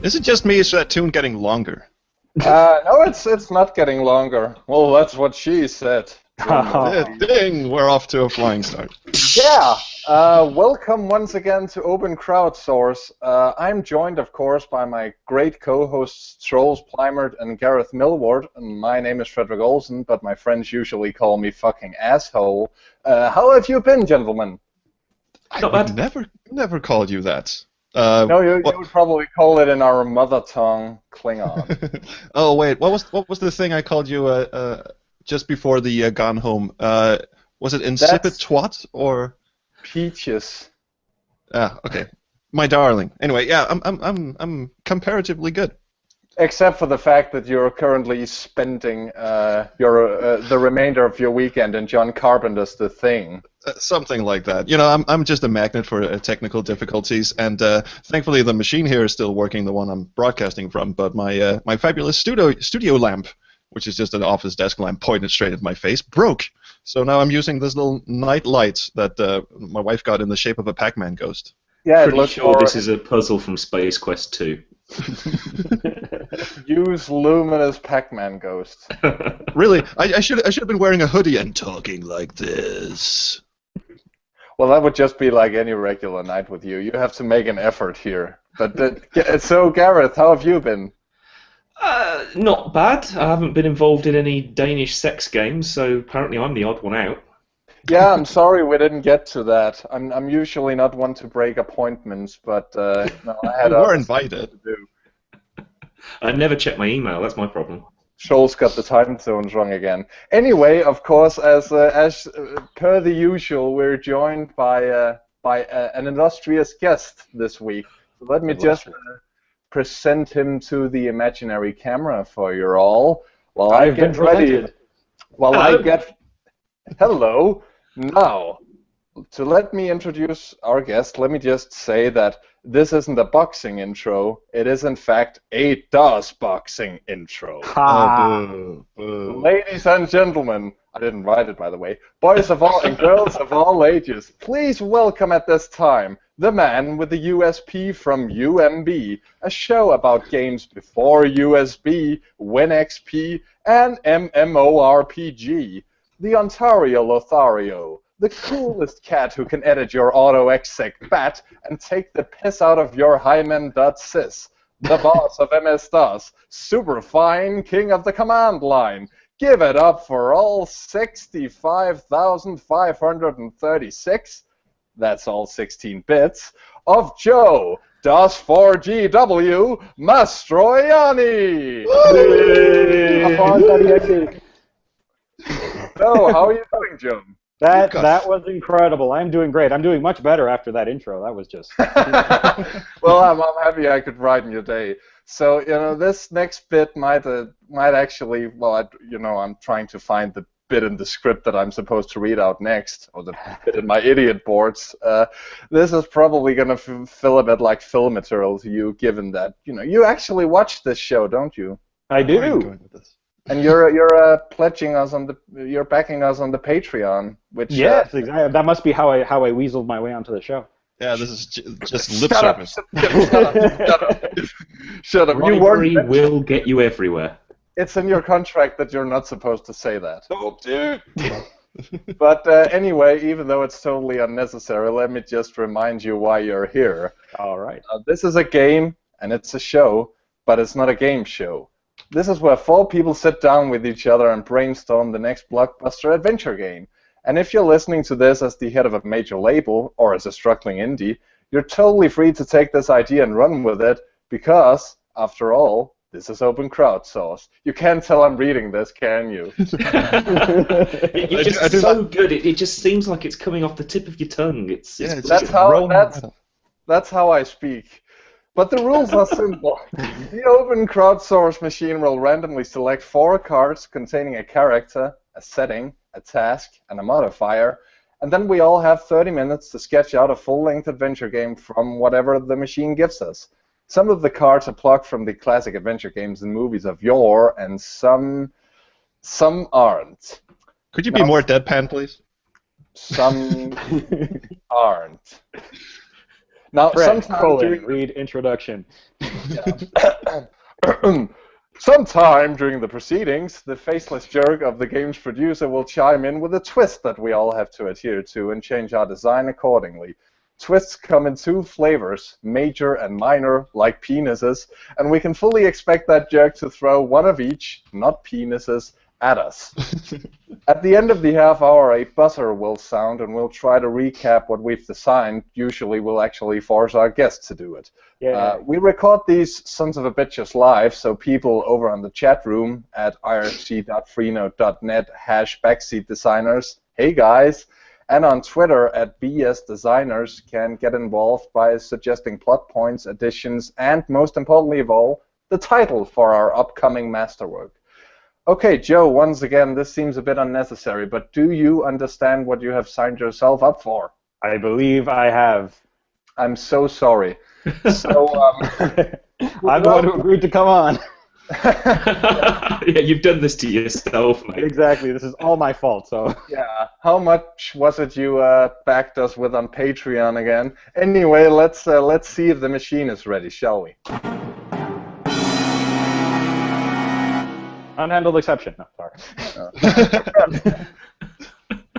Is it just me? Is that tune getting longer? No, it's not getting longer. Well, that's what she said. Ding! We're off to a flying start. Yeah. Welcome once again to Open Crowdsource. I'm joined, of course, by my great co-hosts Trolls Plymert and Gareth Millward. And my name is Frederick Olsen, but my friends usually call me fucking asshole. How have you been, gentlemen? I would never called you that. No, you would probably call it in our mother tongue, Klingon. Oh wait, what was the thing I called you just before the Gone Home? Was it insipid twat or peaches? Ah, okay, my darling. Anyway, yeah, I'm comparatively good. Except for the fact that you're currently spending the remainder of your weekend in John Carpenter's The Thing. Something like that. You know, I'm just a magnet for technical difficulties, and thankfully the machine here is still working, the one I'm broadcasting from. But my fabulous studio lamp, which is just an office desk lamp pointed straight at my face, broke. So now I'm using this little night light that my wife got in the shape of a Pac-Man ghost. Yeah, pretty sure this is a puzzle from Space Quest 2. Use luminous Pac-Man ghost. Really? I should have been wearing a hoodie and talking like this. Well, that would just be like any regular night with you. You have to make an effort here. But so, Gareth, how have you been? Not bad. I haven't been involved in any Danish sex games, so apparently I'm the odd one out. Yeah, I'm sorry we didn't get to that. I'm usually not one to break appointments, but no, I had. You were invited. To do. I never check my email. That's my problem. Scholl's got the time zones wrong again. Anyway, of course, as per the usual, we're joined by an illustrious guest this week. So let me just present him to the imaginary camera for you all while I get ready. While I get hello. Now, to let me introduce our guest, let me just say that this isn't a boxing intro. It is, in fact, a DOS boxing intro. Oh, boo. Ladies and gentlemen, I didn't write it, by the way, boys of all and girls of all ages, please welcome at this time the man with the USP from UMB, a show about games before USB, WinXP, and MMORPG. The Ontario Lothario, the coolest cat who can edit your auto-exec bat and take the piss out of your hymen.sys, the boss of MS-DOS, super fine king of the command line. Give it up for all 65,536, that's all 16 bits, of Joe, DOS4GW, Mastroianni! So, how are you doing, Joe? That was incredible. I'm doing great. I'm doing much better after that intro. That was just... Well, I'm happy I could brighten your day. So, this next bit might actually, well, I'm trying to find the bit in the script that I'm supposed to read out next, or the bit in my idiot boards. This is probably going to feel a bit like fill material to you, given that, you actually watch this show, don't you? I do. And you're pledging us you're backing us on the Patreon, which yes, exactly. That must be how I weaseled my way onto the show. Yeah, this is just lip service. Shut up. Bribery will get you everywhere. It's in your contract that you're not supposed to say that. Oh, dude. But anyway, even though it's totally unnecessary, let me just remind you why you're here. All right. This is a game and it's a show, but it's not a game show. This is where 4 people sit down with each other and brainstorm the next blockbuster adventure game. And if you're listening to this as the head of a major label or as a struggling indie, you're totally free to take this idea and run with it because, after all, this is open crowdsource. You can't tell I'm reading this, can you? You're just so good. It just seems like it's coming off the tip of your tongue. That's how I speak. But the rules are simple. The open crowdsource machine will randomly select 4 cards containing a character, a setting, a task, and a modifier, and then we all have 30 minutes to sketch out a full-length adventure game from whatever the machine gives us. Some of the cards are plucked from the classic adventure games and movies of yore, and some aren't. Could you be more deadpan, please? Some aren't. Now, Fred, sometimes read introduction. Sometime during the proceedings, the faceless jerk of the game's producer will chime in with a twist that we all have to adhere to and change our design accordingly. Twists come in two flavors, major and minor, like penises, and we can fully expect that jerk to throw one of each, not penises, at us. At the end of the half hour, a buzzer will sound, and we'll try to recap what we've designed. Usually, we'll actually force our guests to do it. Yeah. We record these sons of a bitches live, so people over on the chat room at irc.freenode.net #backseatdesigners, hey guys, and on Twitter at bsdesigners can get involved by suggesting plot points, additions, and most importantly of all, the title for our upcoming masterwork. Okay, Joe, once again, this seems a bit unnecessary, but do you understand what you have signed yourself up for? I believe I have. I'm so sorry. So, I'm the one who agreed to come on. Yeah, you've done this to yourself, mate. Exactly. This is all my fault. So. Yeah. How much was it you backed us with on Patreon again? Anyway, let's see if the machine is ready, shall we? Unhandled exception. No, sorry.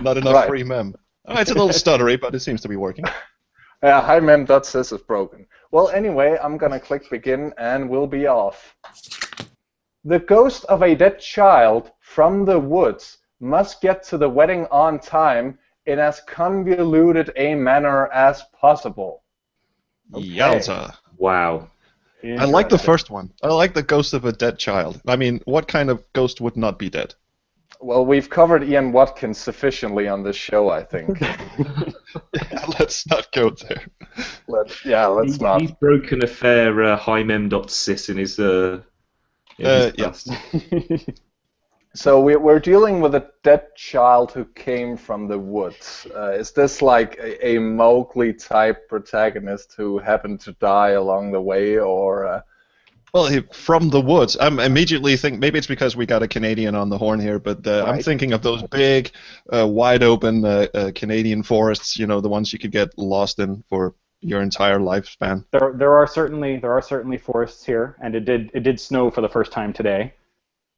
Not enough Right. free mem. Oh, it's a little stuttery, but it seems to be working. Hi mem.sys is broken. Well, anyway, I'm gonna click begin and we'll be off. The ghost of a dead child from the woods must get to the wedding on time in as convoluted a manner as possible. Yalta. Wow. I like the first one. I like the ghost of a dead child. I mean, what kind of ghost would not be dead? Well, we've covered Ian Watkins sufficiently on this show, I think. Yeah, let's not go there. Let's not. He's broken a fair himem.sys in his Yes. past. So we're dealing with a dead child who came from the woods. Is this like a Mowgli-type protagonist who happened to die along the way, or? Well, from the woods. I'm immediately think maybe it's because we got a Canadian on the horn here, but I'm Right. thinking of those big, wide-open Canadian forests. You know, the ones you could get lost in for your entire lifespan. There are certainly forests here, and it did snow for the first time today.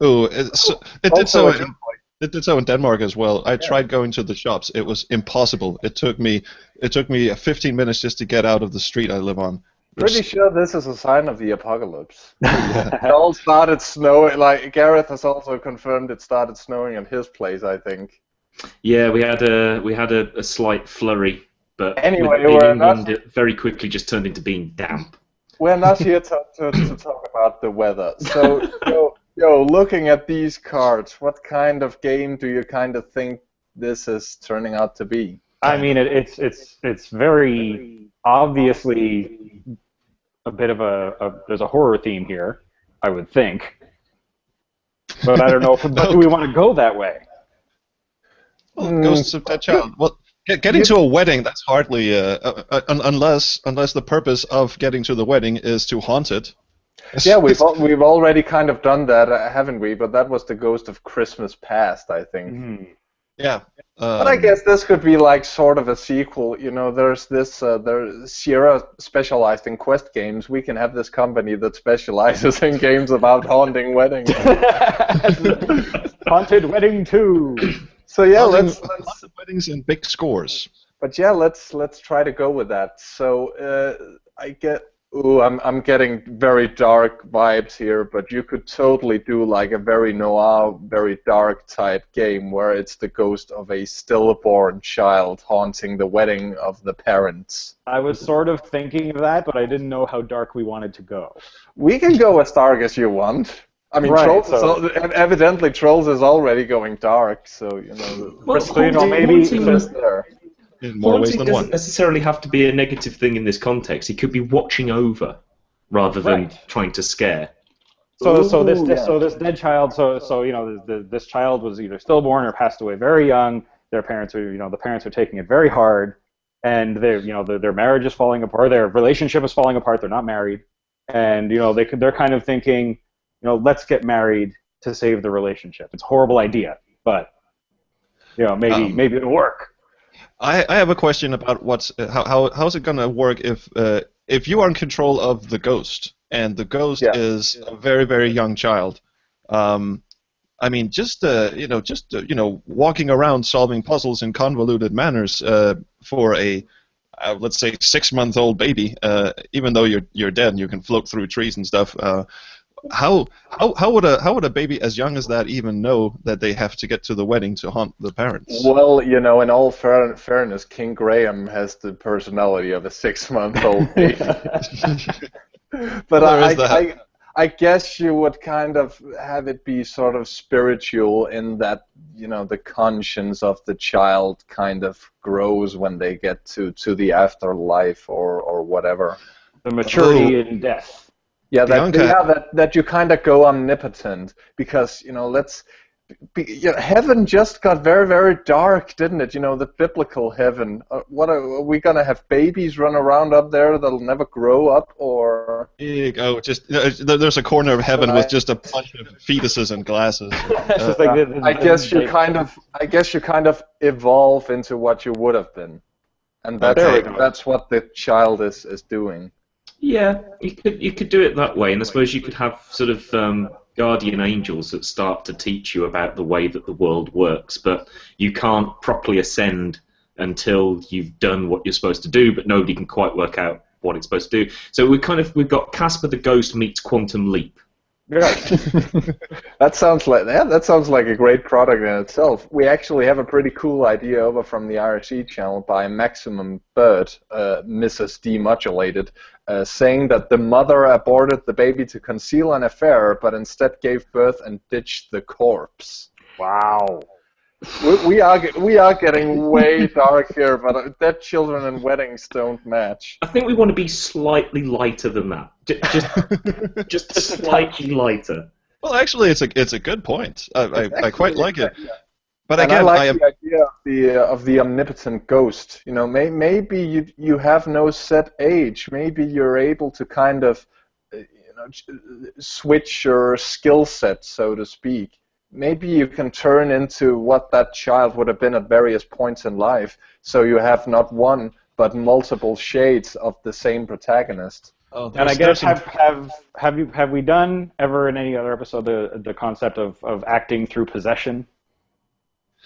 Oh, it did Also so. It did so in Denmark as well. I tried going to the shops. It was impossible. It took me 15 minutes just to get out of the street I live on. Pretty sure this is a sign of the apocalypse. It all started snowing. Like Gareth has also confirmed it started snowing at his place, I think. Yeah, we had a slight flurry, but Anyway, in we're England not- it very quickly just turned into being damp. We're not here to talk about the weather. So, looking at these cards, what kind of game do you kind of think this is turning out to be? I mean, it's very obviously a bit of there's a horror theme here, I would think. But I don't know do we want to go that way? Well, ghosts of dead child. Well, getting to a wedding, that's hardly unless the purpose of getting to the wedding is to haunt it. Yeah, we've already kind of done that, haven't we? But that was the Ghost of Christmas Past, I think. Yeah. But I guess this could be like sort of a sequel. You know, there's this Sierra specialized in quest games. We can have this company that specializes in games about haunting weddings. Haunted Wedding 2. So yeah, Haunting let's weddings and big scores. But yeah, let's try to go with that. So I'm getting very dark vibes here, but you could totally do like a very noir, very dark type game where it's the ghost of a stillborn child haunting the wedding of the parents. I was sort of thinking of that, but I didn't know how dark we wanted to go. We can go as dark as you want. I mean, Right, evidently Trolls is already going dark, so you know. Well, so, you know, haunting- maybe haunting- Just there. In more ways haunting than doesn't one. necessarily have to be a negative thing in this context. It could be watching over rather than Right. trying to scare. So this yeah. dead child. So you know, this child was either stillborn or passed away very young. Their parents are taking it very hard, and their marriage is falling apart. Their relationship is falling apart. They're not married, and they're kind of thinking, let's get married to save the relationship. It's a horrible idea, but maybe it'll work. I have a question about how's it gonna work if you are in control of the ghost and the ghost Yeah. is a very, very young child. I mean, just walking around solving puzzles in convoluted manners for a let's say 6-month-old baby, even though you're dead and you can float through trees and stuff. How would a baby as young as that even know that they have to get to the wedding to haunt the parents? Well, in all fairness, King Graham has the personality of a 6-month-old baby. But I guess you would kind of have it be sort of spiritual in that, the conscience of the child kind of grows when they get to the afterlife or whatever. The maturity in death. Yeah, that you kind of go omnipotent because, heaven just got very, very dark, didn't it? The biblical heaven. What are we gonna have babies run around up there that'll never grow up, or? There's a corner of heaven with just a bunch of fetuses and glasses. I guess you kind of evolve into what you would have been, and that's what the child is doing. Yeah, you could do it that way, and I suppose you could have sort of guardian angels that start to teach you about the way that the world works, but you can't properly ascend until you've done what you're supposed to do, but nobody can quite work out what it's supposed to do. So we've got Casper the Ghost meets Quantum Leap. Right. That sounds like a great product in itself. We actually have a pretty cool idea over from the IRC channel by Maximum Bird, Mrs. Demodulated, saying that the mother aborted the baby to conceal an affair, but instead gave birth and ditched the corpse. Wow. We are getting way dark here, but dead children and weddings don't match. I think we want to be slightly lighter than that. Just slightly lighter. Well, actually, it's a good point. I quite like it. Yeah. But and again, I like the idea of the omnipotent ghost. Maybe you have no set age. Maybe you're able to kind of, switch your skill set, so to speak. Maybe you can turn into what that child would have been at various points in life, so you have not one but multiple shades of the same protagonist. Oh, and I guess have we done ever in any other episode the concept of acting through possession?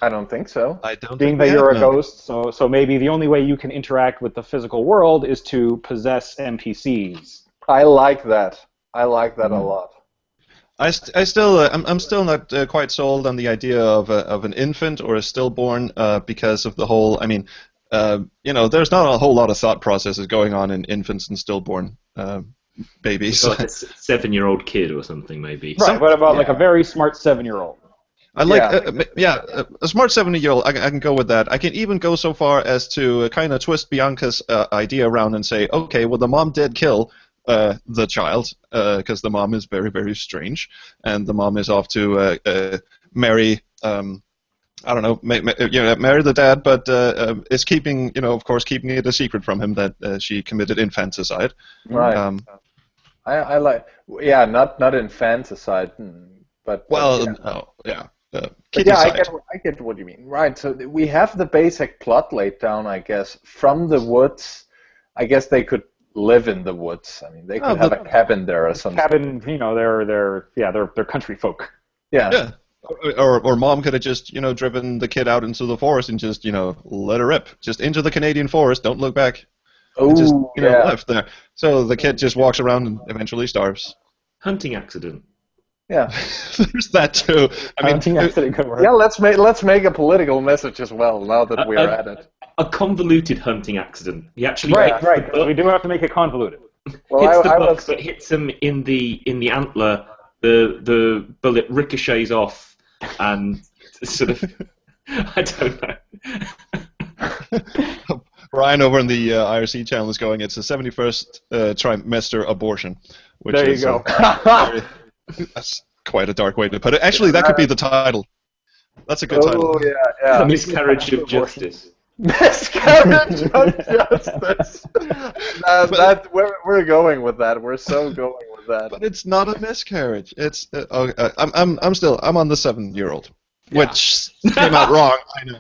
I don't think so. I don't. Being that you're a ghost, so maybe the only way you can interact with the physical world is to possess NPCs. I like that. I like that a lot. I'm still not quite sold on the idea of an infant or a stillborn because of the whole. I mean, there's not a whole lot of thought processes going on in infants and stillborn babies. Like a 7-year-old kid or something, maybe. Right. What about like a very smart 7-year-old? I like, a smart 70-year-old. I can go with that. I can even go so far as to kind of twist Bianca's idea around and say, okay, well, the mom did kill the child because the mom is very, very strange, and the mom is off to marry. I don't know, marry the dad, but is keeping, of course, keeping it a secret from him that she committed infanticide. Right. I like, not infanticide, but. Well, I get what you mean. Right. So we have the basic plot laid down, I guess, from the woods. I guess they could live in the woods. I mean, they could have a cabin there or something. Cabin, they're country folk. Yeah. Or mom could have just, driven the kid out into the forest and just, let her rip. Just into the Canadian forest, don't look back. Oh, just, left there. So the kid just walks around and eventually starves. Hunting accident. Yeah. There's that too. Hunting accident could work. Yeah, let's make a political message as well, now that we're at it. A convoluted hunting accident. He actually right. We do have to make it convoluted. Well, hits the buck, but hits him in the antler. The bullet ricochets off and sort of I don't know. Brian over in the IRC channel is going, it's a 71st trimester abortion. Which there you is, go. That's quite a dark way to put it. Actually, that could be the title. That's a good title. Oh, yeah. Miscarriage of justice. Miscarriage of justice. We're going with that. We're so going with that. But it's not a miscarriage. It's I'm on the 7-year-old, which came out wrong. I know.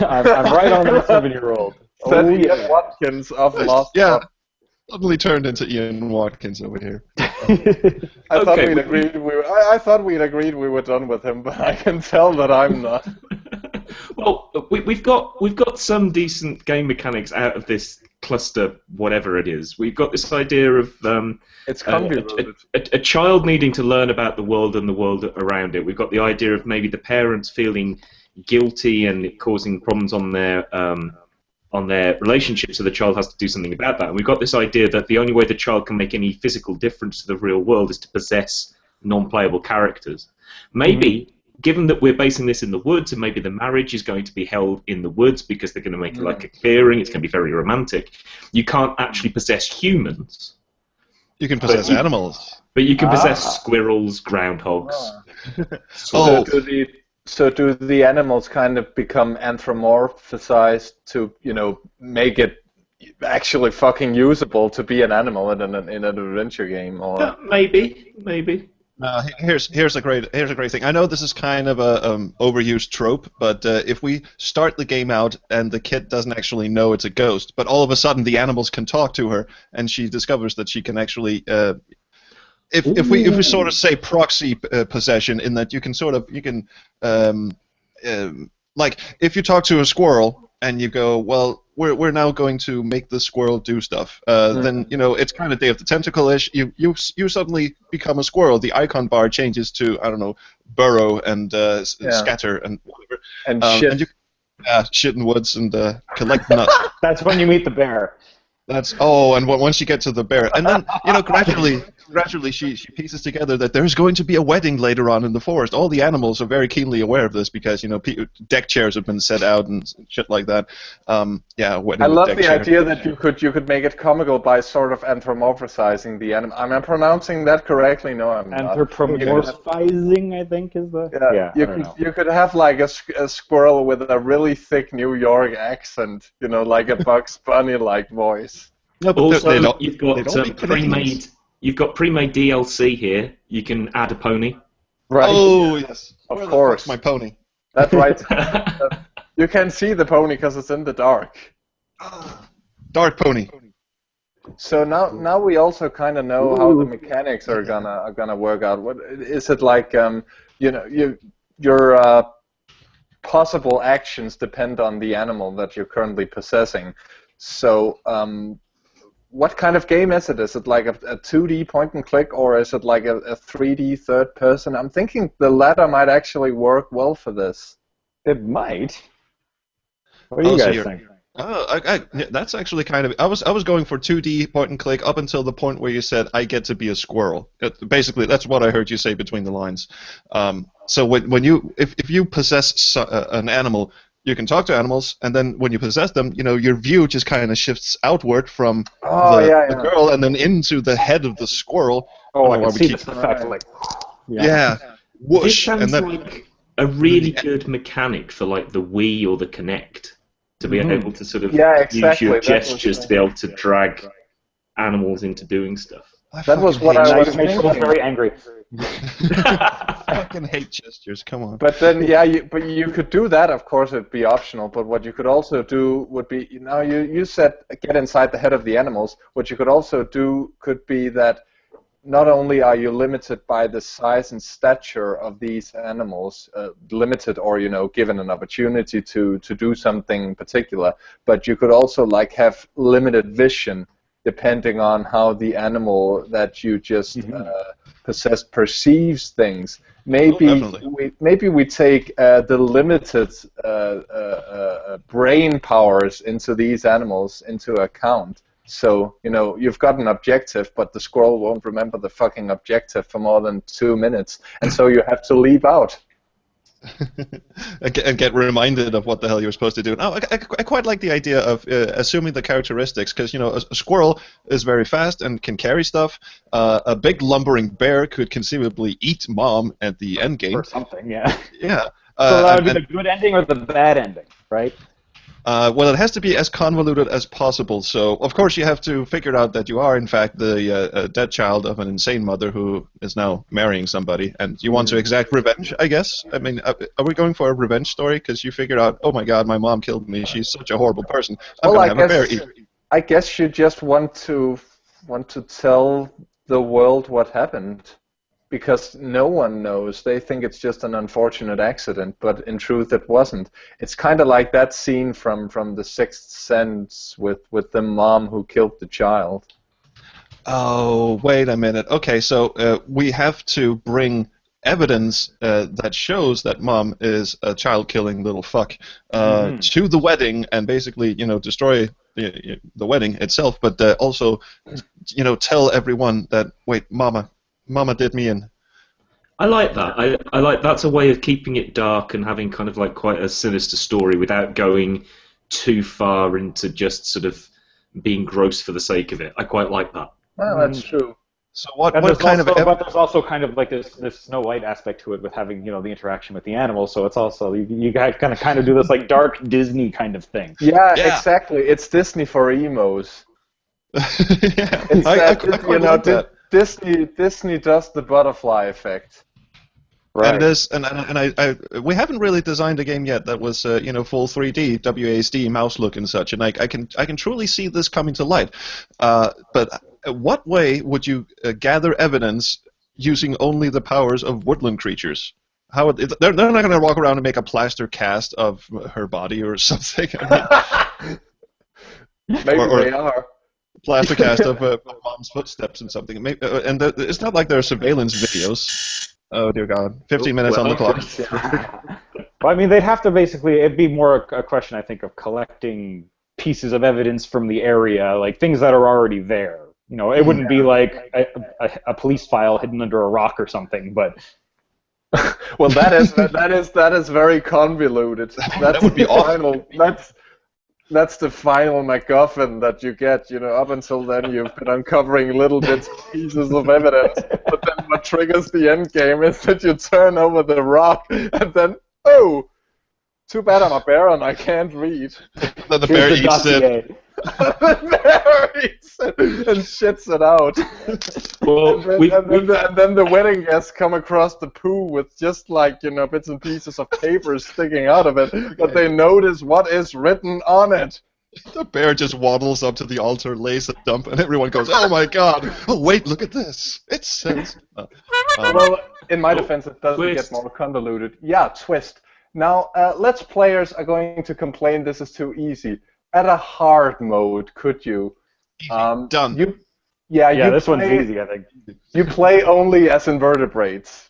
I'm right on the 7-year-old. Watkins of Lost. Yeah. Suddenly turned into Ian Watkins over here. I thought we'd agreed. I thought we'd agreed we were done with him, but I can tell that I'm not. Well, we've got some decent game mechanics out of this cluster, whatever it is. We've got this idea of It's convoluted. a child needing to learn about the world and the world around it. We've got the idea of maybe the parents feeling guilty and it causing problems on their relationship, so the child has to do something about that. And we've got this idea that the only way the child can make any physical difference to the real world is to possess non-playable characters. Maybe, given that we're basing this in the woods, and maybe the marriage is going to be held in the woods because they're going to make it like a clearing, it's going to be very romantic, you can't actually possess humans. You can possess animals. But you can possess squirrels, groundhogs. So do the animals kind of become anthropomorphized to, make it actually fucking usable to be an animal in an adventure game? Or Maybe. Here's a great thing. I know this is kind of a overused trope, but if we start the game out and the kid doesn't actually know it's a ghost, but all of a sudden the animals can talk to her, and she discovers that she can actually. If we sort of say proxy possession, in that you can like if you talk to a squirrel and you go, well, we're now going to make the squirrel do stuff, then it's kind of Day of the Tentacle-ish. You suddenly become a squirrel. The icon bar changes to, I don't know, burrow and scatter and whatever, and shit. And you shit in woods and collect nuts. That's when you meet the bear. And once you get to the bear, and then gradually she pieces together that there's going to be a wedding later on in the forest. All the animals are very keenly aware of this because deck chairs have been set out and shit like that. Wedding. I love the idea that you could make it comical by sort of anthropomorphizing the animal. Am I pronouncing that correctly? No, I'm not. Anthropomorphizing, I think, is the You could have like a squirrel with a really thick New York accent, like a Bugs Bunny-like voice. No, but also, you've got pre-made DLC here. You can add a pony. Right. Oh yes, of course. My pony. That's right. You can see the pony because it's in the dark. Dark pony. So now we also kind of know how the mechanics are gonna work out. What is it like? Your possible actions depend on the animal that you're currently possessing. So, what kind of game is it? Is it like a 2D point and click, or is it like a 3D third person? I'm thinking the latter might actually work well for this. It might. What do you guys think? That's actually kind of. I was going for 2D point and click up until the point where you said I get to be a squirrel. Basically, that's what I heard you say between the lines. So when if you possess an animal, you can talk to animals, and then when you possess them, your view just kind of shifts outward from the girl and then into the head of the squirrel. Oh, I can see this effect. Like, whoosh, this sounds like a really good mechanic for like the Wii or the Kinect, to be able to sort of use your gestures to be able to drag animals into doing stuff. That was what I was thinking. Very angry. I fucking hate gestures. Come on. But then, but you could do that. Of course, it'd be optional. But what you could also do would be, you said get inside the head of the animals. What you could also do could be that not only are you limited by the size and stature of these animals, limited or given an opportunity to do something particular, but you could also like have limited vision depending on how the animal that you just possess perceives things. Maybe we take the limited brain powers into these animals into account. So, you've got an objective, but the squirrel won't remember the fucking objective for more than 2 minutes, and so you have to leap out. And get reminded of what the hell you were supposed to do. Now, I quite like the idea of assuming the characteristics, because a squirrel is very fast and can carry stuff. A big lumbering bear could conceivably eat mom at the end game. Or something, yeah. Yeah. So that would be the good ending or the bad ending, right? Well, it has to be as convoluted as possible. So, of course, you have to figure out that you are, in fact, the dead child of an insane mother who is now marrying somebody, and you want to exact revenge, I guess. I mean, are we going for a revenge story? Because you figured out, oh my God, my mom killed me. She's such a horrible person. I'm going to have a bear eat. I guess you just want to want to tell the world what happened, because no one knows. They think it's just an unfortunate accident, but in truth it wasn't. It's kind of like that scene from The Sixth Sense with the mom who killed the child. Oh, wait a minute. Okay, so we have to bring evidence that shows that mom is a child-killing little fuck to the wedding, and basically, destroy the wedding itself, but also, tell everyone that, wait, mama did me in. I like that. I like that's a way of keeping it dark and having kind of like quite a sinister story without going too far into just sort of being gross for the sake of it. I quite like that. Well, that's true. So what And kind of but there's also kind of like this Snow White aspect to it with having the interaction with the animals. So it's also you kind of do this like dark Disney kind of thing. Yeah, exactly. It's Disney for emos. Yeah, It's I quite like that. Disney does the butterfly effect. Right. And it is, and we haven't really designed a game yet that was full 3D WASD mouse look and such, and I can truly see this coming to light. But what way would you gather evidence using only the powers of woodland creatures? How they're not going to walk around and make a plaster cast of her body or something. Maybe they are. Plaster cast of mom's footsteps and something. And it's not like there are surveillance videos. Oh dear God! 15 minutes on the clock. Well, I mean, they'd have to basically. It'd be more a question, I think, of collecting pieces of evidence from the area, like things that are already there. It wouldn't be like a police file hidden under a rock or something, but. Well, that is very convoluted. That would be awesome. That's the final MacGuffin that you get. Up until then, you've been uncovering little bits, pieces of evidence. But then, what triggers the end game is that you turn over the rock, and then, oh, too bad I'm a bear and I can't read. Then the bear eats it. The bear eats it and shits it out. Well, and then the wedding guests come across the poo with just like bits and pieces of paper sticking out of it, but they notice what is written on it. The bear just waddles up to the altar, lays a dump, and everyone goes, "Oh my God! Oh wait, look at this! It says." Well, in my defense, it doesn't twist. get more convoluted. Yeah, twist. Now, Let's Players are going to complain this is too easy. At a hard mode, could you? Done. Yeah, this one's easy, I think. You play only as invertebrates.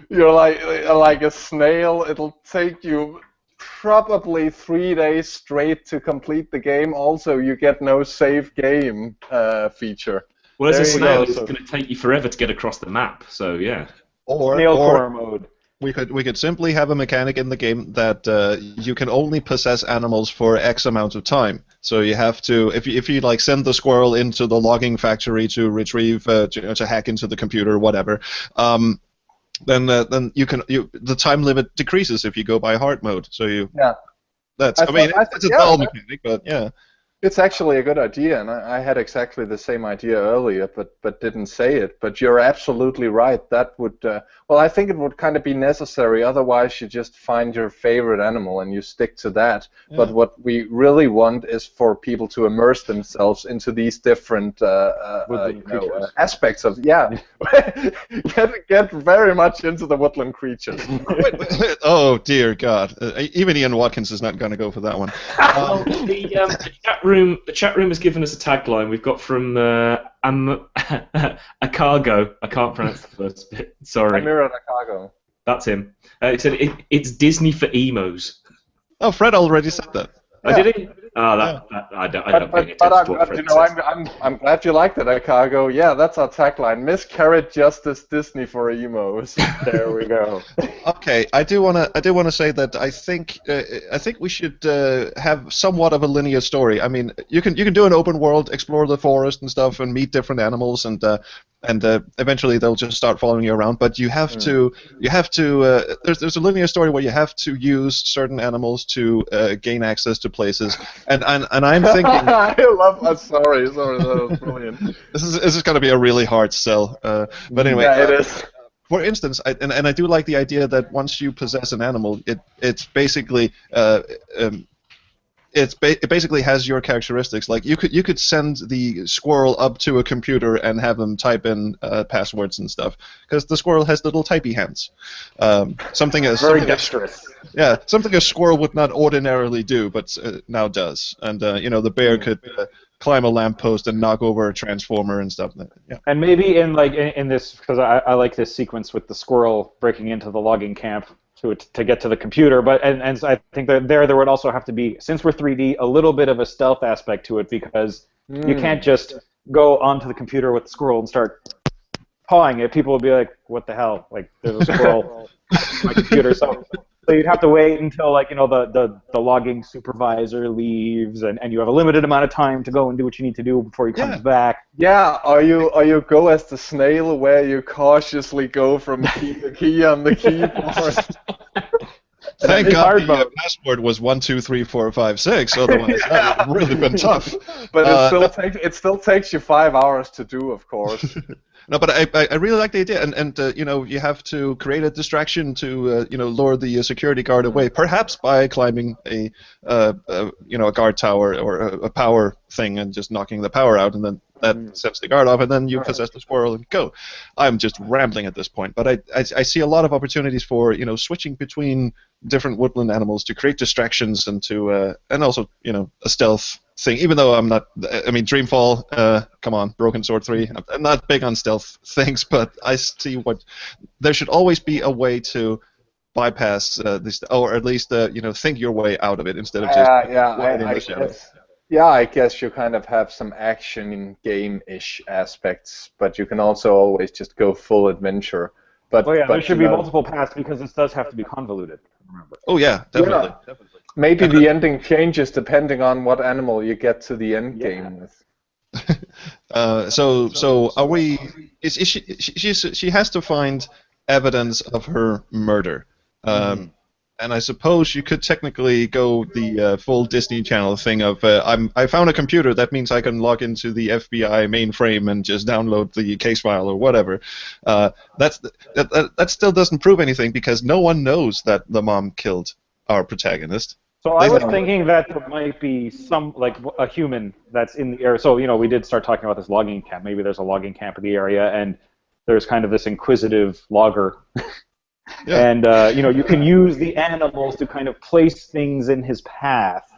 You're like a snail. It'll take you probably 3 days straight to complete the game. Also, you get no save game feature. Well, as a There you snail, go. it's going to take you forever to get across the map. So yeah. Snail core mode. We could simply have a mechanic in the game that you can only possess animals for X amount of time. So you have to, if you like send the squirrel into the logging factory to retrieve, to hack into the computer or whatever, then the time limit decreases if you go by hard mode. So it's a dull mechanic, but yeah. It's actually a good idea, and I had exactly the same idea earlier, but didn't say it. But you're absolutely right. That would, I think it would kind of be necessary. Otherwise, you just find your favorite animal and you stick to that. Yeah. But what we really want is for people to immerse themselves into these different aspects of get very much into the woodland creatures. Oh dear God! Even Ian Watkins is not going to go for that one. The chat room has given us a tagline. We've got from Akargo. I can't pronounce the first bit. Sorry. Amira Akargo. That's him. It said it's Disney for emos. Oh, Fred already said that. Oh, did he? Oh, I don't pay attention to what Fred says. I'm glad you liked it, Akargo. Yeah, that's our tagline. Miscarriage Justice Disney for emos. There we go. Okay, I do want to say that I think we should have somewhat of a linear story. I mean, you can do an open world, explore the forest and stuff, and meet different animals, and eventually they'll just start following you around. But you have to there's a linear story where you have to use certain animals to gain access to places, and I'm thinking. I love that. Sorry, that was brilliant. This is going to be a really hard sell, but anyway. Yeah, it is. For instance, I do like the idea that once you possess an animal, it's basically it basically has your characteristics. Like you could send the squirrel up to a computer and have them type in passwords and stuff, because the squirrel has little typey hands. Very dexterous. Yeah, something a squirrel would not ordinarily do, but now does. And the bear could climb a lamppost and knock over a transformer and stuff. Yeah. And maybe in this, because I like this sequence with the squirrel breaking into the logging camp to get to the computer, but and I think that there would also have to be, since we're 3D, a little bit of a stealth aspect to it, because you can't just go onto the computer with the squirrel and start pawing it. People would be like, "What the hell? Like, there's a squirrel on my computer." So you'd have to wait until the logging supervisor leaves, and you have a limited amount of time to go and do what you need to do before he comes back. Yeah, or you go as the snail, where you cautiously go from key to key on the keyboard. Thank God the password was 1, 2, 3, 4, 5, 6. Otherwise, that would have really been tough. But it still takes you 5 hours to do, of course. No, but I really like the idea, and you have to create a distraction to lure the security guard away, perhaps by climbing a guard tower or a power thing and just knocking the power out, and then that sets the guard off, and then you possess the squirrel and go. I'm just rambling at this point, but I see a lot of opportunities for switching between different woodland animals to create distractions and to and also a stealth thing. Even though I'm not, I mean, Dreamfall, come on, Broken Sword 3. I'm not big on stealth things, but I see there should always be a way to bypass this, or at least think your way out of it instead of just in the shadows. Yeah, I guess you kind of have some action in game-ish aspects, but you can also always just go full adventure. But there should be multiple paths, because this does have to be convoluted. Remember. Oh yeah, definitely. Yeah. Maybe the ending changes depending on what animal you get to the end game with. So are we? She has to find evidence of her murder. And I suppose you could technically go the full Disney Channel thing of I found a computer, that means I can log into the FBI mainframe and just download the case file or whatever. That still doesn't prove anything, because no one knows that the mom killed our protagonist. So I was thinking that there might be a human that's in the area. So we did start talking about this logging camp. Maybe there's a logging camp in the area, and there's kind of this inquisitive logger. Yeah. And you can use the animals to kind of place things in his path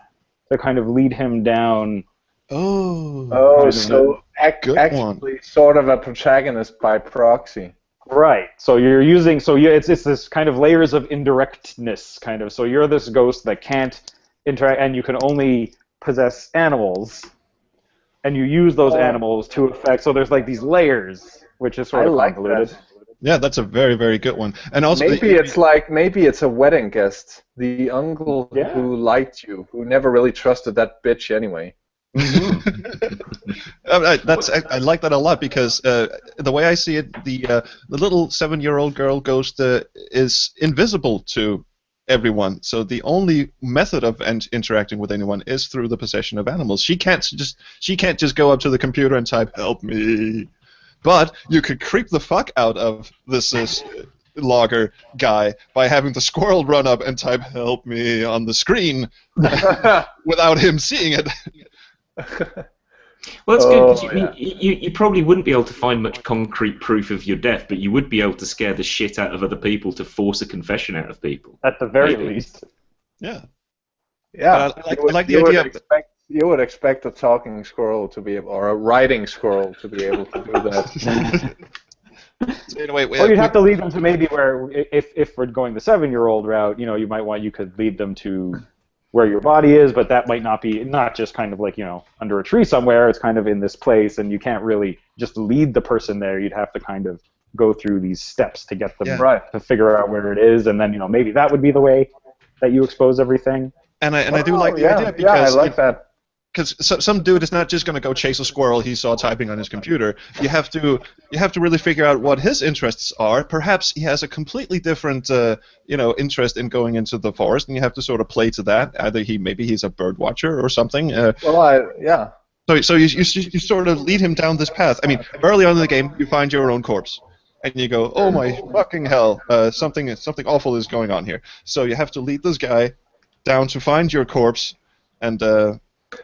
to kind of lead him down. So actually sort of a protagonist by proxy. Right. So you're using it's this kind of layers of indirectness kind of. So you're this ghost that can't interact, and you can only possess animals, and you use those animals to affect. So there's like these layers, which is sort of convoluted. That. Yeah, that's a very, very good one. And also maybe it's a wedding guest, the uncle who liked you, who never really trusted that bitch anyway. I like that a lot, because the way I see it, the little 7-year-old girl ghost is invisible to everyone. So the only method of interacting with anyone is through the possession of animals. She can't just go up to the computer and type "help me." But you could creep the fuck out of this logger guy by having the squirrel run up and type "help me" on the screen without him seeing it. Well, that's good, because you probably wouldn't be able to find much concrete proof of your death, but you would be able to scare the shit out of other people to force a confession out of people. At the very least. Yeah. Yeah. I like the idea. You would expect a talking squirrel to be able, or a writing squirrel to be able to do that. So anyway, you'd have to lead them to maybe where, if we're going the 7-year-old route, you could lead them to where your body is, but that might not just kind of like, under a tree somewhere. It's kind of in this place, and you can't really just lead the person there. You'd have to kind of go through these steps to get them to figure out where it is, and then maybe that would be the way that you expose everything. And I do like the idea, because I like that. Because some dude is not just going to go chase a squirrel he saw typing on his computer. You have to really figure out what his interests are. Perhaps he has a completely different interest in going into the forest, and you have to sort of play to that. Either maybe he's a bird watcher or something. So you sort of lead him down this path. I mean, early on in the game, you find your own corpse, and you go, "Oh my fucking hell! Something awful is going on here." So you have to lead this guy down to find your corpse. And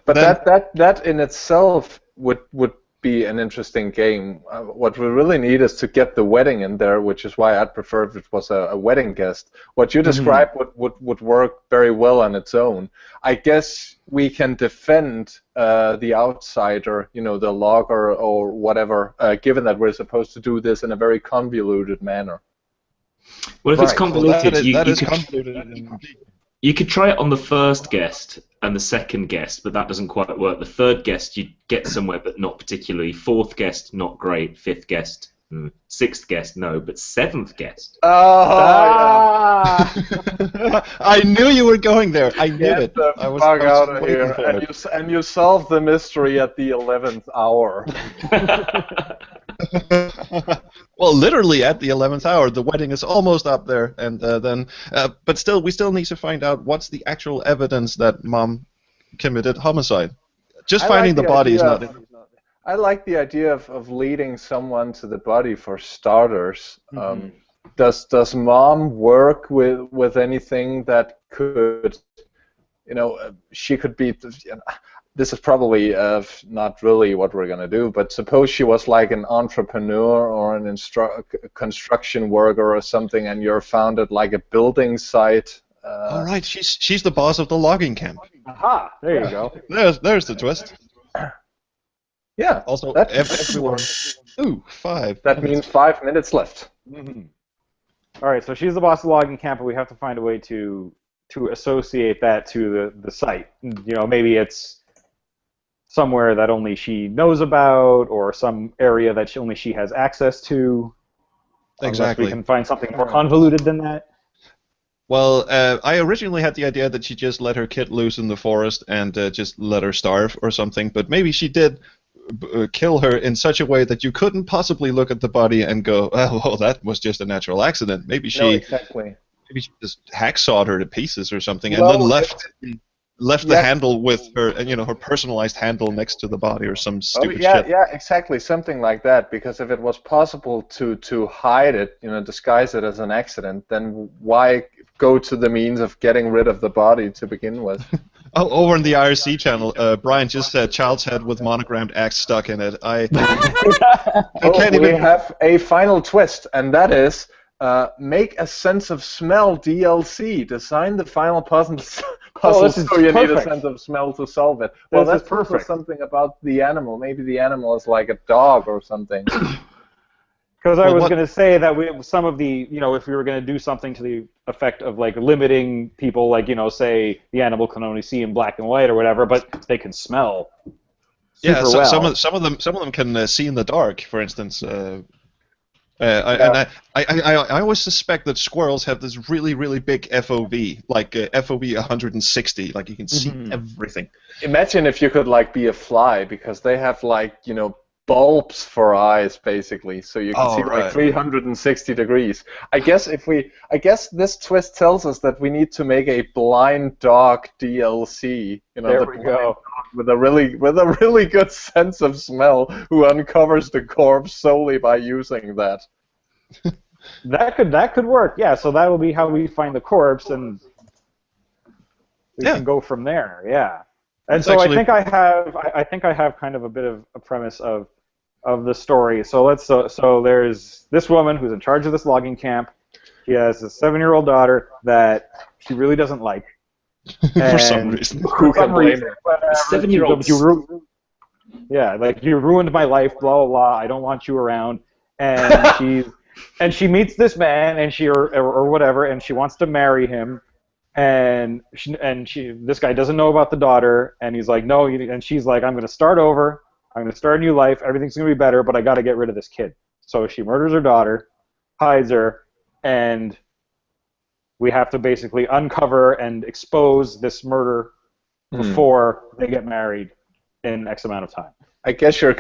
But then, that in itself would be an interesting game. What we really need is to get the wedding in there, which is why I'd prefer if it was a wedding guest. What you described would work very well on its own. I guess we can defend the outsider, the logger or whatever, given that we're supposed to do this in a very convoluted manner. Well, if it's convoluted, that is convoluted indeed. You could try it on the first guest and the second guest, but that doesn't quite work. The third guest, you get somewhere, but not particularly. Fourth guest, not great. Fifth guest, sixth guest, no. But seventh guest. I knew you were going there. I knew it. I was out of here. And you solved the mystery at the 11th hour. Well, literally at the 11th hour, the wedding is almost up there, and but still, we still need to find out what's the actual evidence that Mom committed homicide. Just finding the body is not. I like the idea of leading someone to the body for starters. Does Mom work with anything that could, she could be. This is probably not really what we're going to do, but suppose she was like an entrepreneur or an construction worker or something, and you're found at like a building site. All right, she's the boss of the logging camp. Aha! There you go. There's the twist. Yeah. Also, that's everyone. Ooh, 5. That means 5 minutes left. All right, so she's the boss of the logging camp, but we have to find a way to associate that to the site. Maybe it's somewhere that only she knows about, or some area that only she has access to. Exactly. Unless we can find something more convoluted than that. Well, I originally had the idea that she just let her kid loose in the forest and just let her starve or something, but maybe she did kill her in such a way that you couldn't possibly look at the body and go, oh, well, that was just a natural accident. Maybe she just hacksawed her to pieces or something, and then left the handle with her, her personalized handle next to the body or some stupid shit. Yeah, exactly, something like that. Because if it was possible to hide it, disguise it as an accident, then why go to the means of getting rid of the body to begin with? Oh, over in the IRC channel, Brian just said child's head with monogrammed axe stuck in it. I can't even. We have a final twist, and that is make a sense of smell DLC. Design the final puzzle. So you need a sense of smell to solve it. Well, that's perfect. Something about the animal. Maybe the animal is like a dog or something. Because I was going to say that some of the, if we were going to do something to the effect of like limiting people, like say the animal can only see in black and white or whatever, but they can smell. Yeah, well. some of them can see in the dark, for instance. And I always suspect that squirrels have this really, really big FOV, like FOV 160, like you can see everything. Imagine if you could like be a fly, because they have like bulbs for eyes basically, so you can see like 360 degrees. I guess this twist tells us that we need to make a blind dog DLC. There we go. With a really good sense of smell, who uncovers the corpse solely by using that. That could work. Yeah, so that will be how we find the corpse, and we can go from there. Yeah. And so I think I have kind of a bit of a premise of the story. So there's this woman who's in charge of this logging camp. She has a 7-year-old daughter that she really doesn't like. For some reason. Who can blame her? 7-year-old. Yeah, like you ruined my life, blah blah blah. I don't want you around. And she meets this man, and she or whatever, and she wants to marry him. And this guy doesn't know about the daughter, and he's like, no, and she's like, I'm going to start over. I'm going to start a new life. Everything's going to be better, but I got to get rid of this kid. So she murders her daughter, hides her, and we have to basically uncover and expose this murder before they get married in X amount of time. I guess you're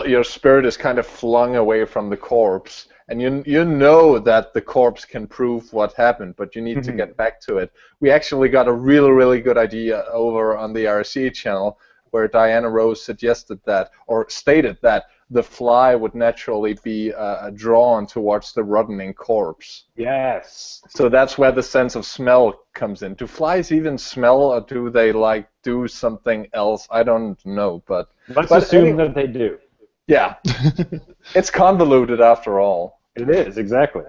your spirit is kind of flung away from the corpse, and you know that the corpse can prove what happened, but you need to get back to it. We actually got a really, really good idea over on the RC channel, where Diana Rose suggested that, or stated that the fly would naturally be drawn towards the rotting corpse. Yes. So that's where the sense of smell comes in. Do flies even smell, or do they like do something else? I don't know, but Let's assume that they do. Yeah, it's convoluted after all. It is, exactly.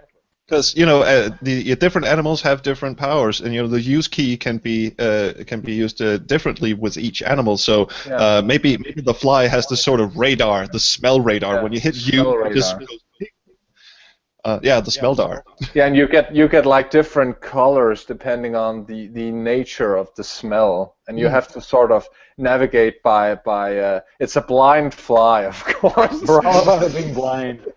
Because the different animals have different powers, and the use key can be used differently with each animal. So maybe the fly has this sort of radar, the smell radar. When you hit U, it just the smell radar. Yeah, and you get like different colors depending on the nature of the smell, and you have to sort of navigate by it's a blind fly, of course. We're all about it being blind.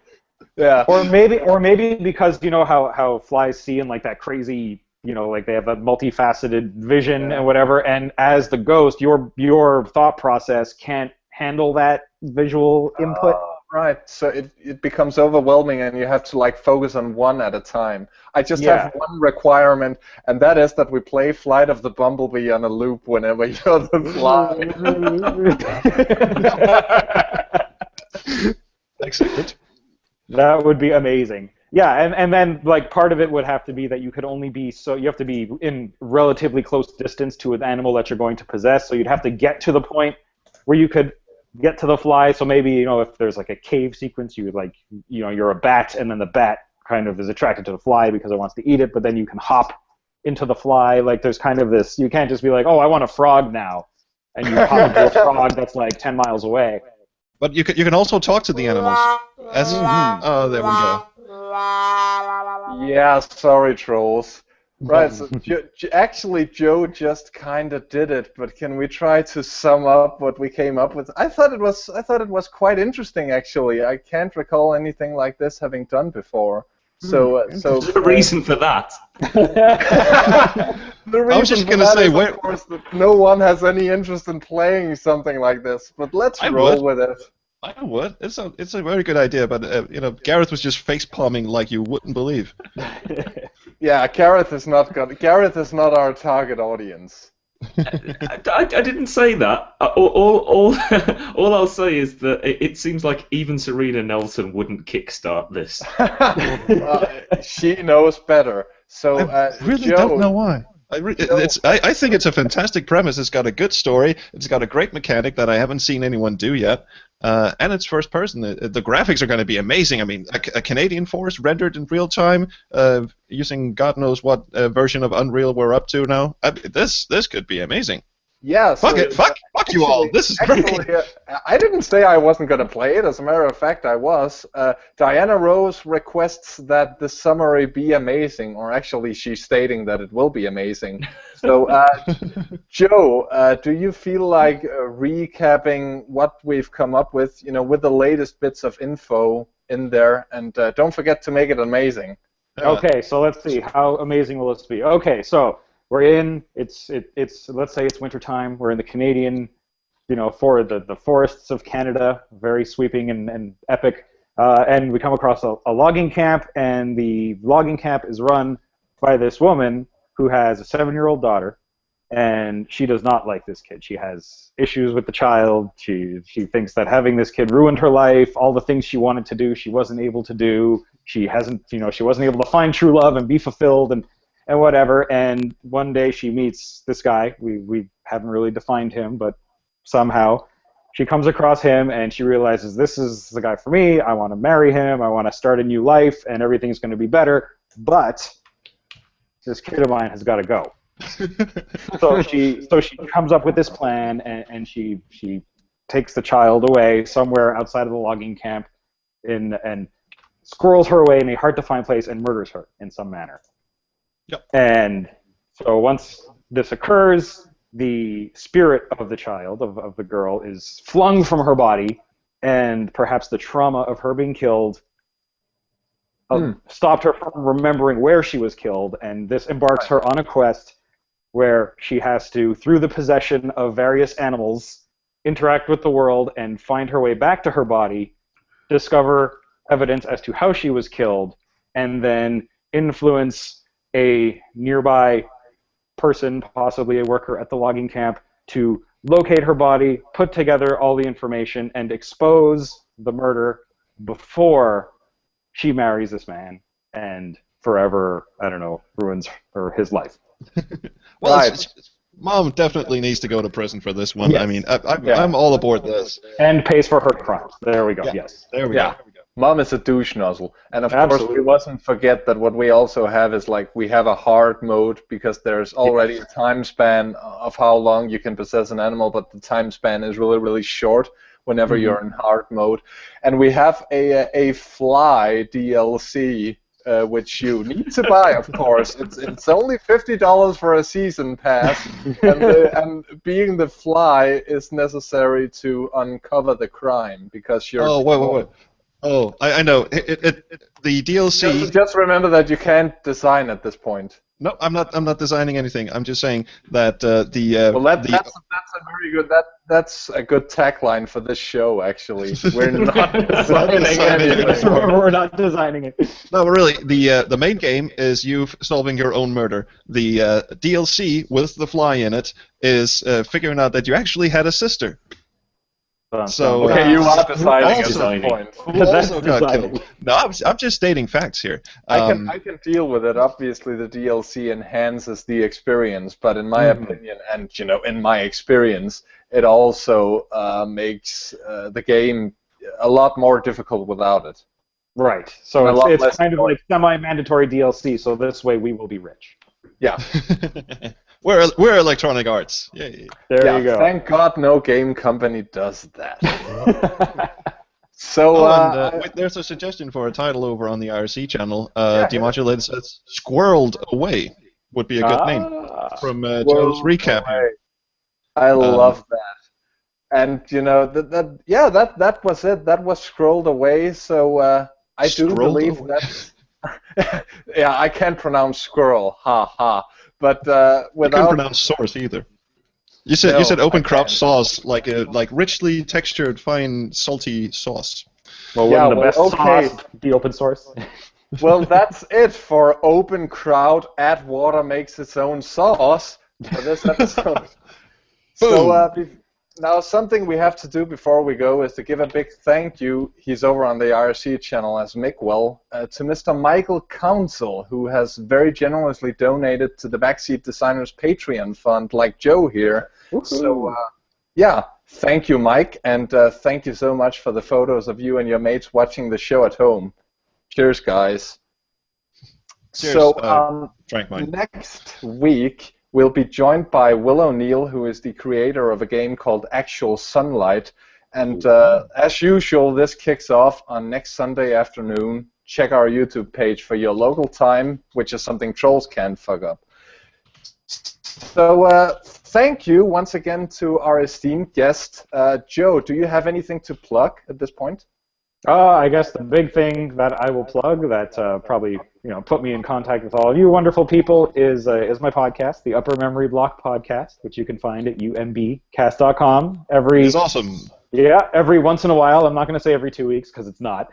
Yeah. Or maybe because you know how flies see in like that crazy, like they have a multifaceted vision and whatever, and as the ghost, your thought process can't handle that visual input. Right, so it becomes overwhelming, and you have to like focus on one at a time. I just have one requirement, and that is that we play Flight of the Bumblebee on a loop whenever you're the fly. Excellent. That would be amazing. Yeah, and then like part of it would have to be that you could only be you have to be in relatively close distance to an animal that you're going to possess. So you'd have to get to the point where you could get to the fly. So maybe if there's like a cave sequence, you would like you're a bat, and then the bat kind of is attracted to the fly because it wants to eat it. But then you can hop into the fly. Like there's kind of this. You can't just be like, oh, I want a frog now, and you hop into a frog that's like 10 miles away. But you can also talk to the animals. Oh, there we go. Yeah, sorry, trolls. Right, so actually Joe just kind of did it, but can we try to sum up what we came up with? I thought it was quite interesting, actually. I can't recall anything like this having done before. So there's a reason for that. The reason I was just going to say, of course, that no one has any interest in playing something like this, but let's roll with it. I would. It's a very good idea, but Gareth was just face palming like you wouldn't believe. Yeah, Gareth is not our target audience. I didn't say that. All I'll say is that it seems like even Serena Nelson wouldn't kickstart this. She knows better. So I really Joe, don't know why. I think it's a fantastic premise. It's got a good story. It's got a great mechanic that I haven't seen anyone do yet. And it's first person. The graphics are going to be amazing. I mean, a Canadian forest rendered in real time using God knows what version of Unreal we're up to now. This could be amazing. Yeah. So fuck you all. This is great. I didn't say I wasn't going to play it. As a matter of fact, I was. Diana Rose requests that the summary be amazing, or actually she's stating that it will be amazing. So, Joe, do you feel like recapping what we've come up with, with the latest bits of info in there, and don't forget to make it amazing. Okay, so let's see. How amazing will this be? Okay, so we're in. It's let's say it's wintertime. We're in the Canadian, for the forests of Canada, very sweeping and epic. And we come across a logging camp, and the logging camp is run by this woman who has a 7-year-old daughter, and she does not like this kid. She has issues with the child. She thinks that having this kid ruined her life. All the things she wanted to do, she wasn't able to do. She wasn't able to find true love and be fulfilled and whatever. And one day she meets this guy. We haven't really defined him, but somehow she comes across him, and she realizes this is the guy for me. I want to marry him. I want to start a new life, and everything's going to be better. But this kid of mine has got to go. So she comes up with this plan, and she takes the child away somewhere outside of the logging camp, and squirrels her away in a hard-to-find place and murders her in some manner. Yep. And so once this occurs, the spirit of the child, of the girl, is flung from her body, and perhaps the trauma of her being killed stopped her from remembering where she was killed, and this embarks her on a quest where she has to, through the possession of various animals, interact with the world and find her way back to her body, discover evidence as to how she was killed, and then influence a nearby person, possibly a worker at the logging camp, to locate her body, put together all the information, and expose the murder before she marries this man and forever, I don't know, ruins his life. Well, Right. Mom definitely needs to go to prison for this one. Yes. I mean, Yeah. I'm all aboard this. And pays for her crimes. There we go. Yeah. Yes. There we Yeah. go. Mom is a douche nozzle. And of course, Absolutely. we mustn't forget that what we also have is like we have a hard mode because there's already a time span of how long you can possess an animal, but the time span is really, really short whenever you're in hard mode. And we have a fly DLC, which you need to buy, of course. It's only $50 for a season pass, and being the fly is necessary to uncover the crime because you're. Oh, wait. Oh, I know. The DLC. Just remember that you can't design at this point. No, I'm not designing anything. I'm just saying that Well, that's a very good. That's a good tagline for this show. Actually, we're not designing anything. We're not designing it. No, really, the main game is you solving your own murder. The DLC with the fly in it is figuring out that you actually had a sister. So Okay, you are designing at designing. this point. who also got designing. killed. No, I'm just stating facts here. I can deal with it. Obviously, the DLC enhances the experience, but in my opinion, and in my experience, it also makes the game a lot more difficult without it. Right. So And a lot it's less kind of like semi-mandatory DLC. So this way we will be rich. Yeah. We're Electronic Arts. Yay. There you go. Thank God no game company does that. So And there's a suggestion for a title over on the IRC channel. Demodulated says "Squirreled Away" would be a good name from Joe's recap here. I love that. And that was it. That was scrolled away. So I do Scrolled believe away. that. Yeah, I can't pronounce squirrel. Ha ha. But You couldn't without pronounce source either. You said No, open I crop can't. sauce, like richly textured, fine, salty sauce. Well, Yeah, wouldn't the best okay. sauce be open source? Well, that's it for Open Crowd. Add water makes its own sauce for this episode. So now something we have to do before we go is to give a big thank you, he's over on the IRC channel as Mickwell, to Mr. Michael Council, who has very generously donated to the Backseat Designers Patreon fund, like Joe here. So, thank you, Mike, and thank you so much for the photos of you and your mates watching the show at home. Cheers, guys. Cheers, So, Drank mine. next week, we'll be joined by Will O'Neill, who is the creator of a game called Actual Sunlight. And as usual, this kicks off on next Sunday afternoon. Check our YouTube page for your local time, which is something trolls can't fuck up. So thank you once again to our esteemed guest. Joe, do you have anything to plug at this point? I guess the big thing that I will plug that probably put me in contact with all of you wonderful people is my podcast, the Upper Memory Block Podcast, which you can find at umbcast.com. It's awesome. Yeah, every once in a while. I'm not going to say every 2 weeks because it's not.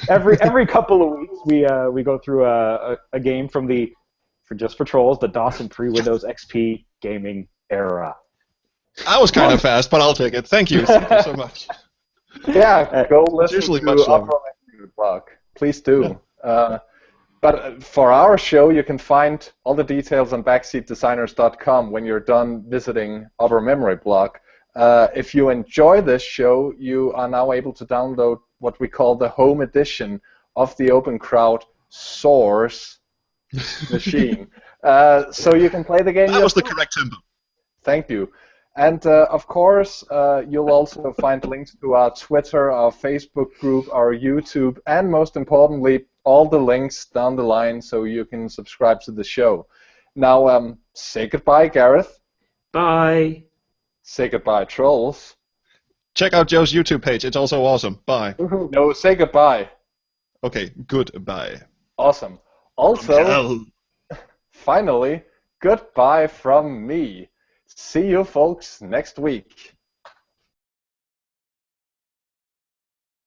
every couple of weeks we go through a game from just for trolls, the DOS and pre-Windows XP gaming era. I was kind of fast, but I'll take it. Thank you. Thank you so much. Yeah, go listen usually to much longer. Upper Memory Block. Please do. But for our show, you can find all the details on backseatdesigners.com when you're done visiting Upper Memory Block. If you enjoy this show, you are now able to download what we call the home edition of the Open Crowd Source machine. So you can play the game. That was the yourself. correct tempo. Thank you. And of course, you'll also find links to our Twitter, our Facebook group, our YouTube, and most importantly, all the links down the line so you can subscribe to the show. Now, say goodbye, Gareth. Bye. Say goodbye, Trolls. Check out Joe's YouTube page. It's also awesome. Bye. No, say goodbye. Okay, goodbye. Awesome. Also, finally, goodbye from me. See you folks next week.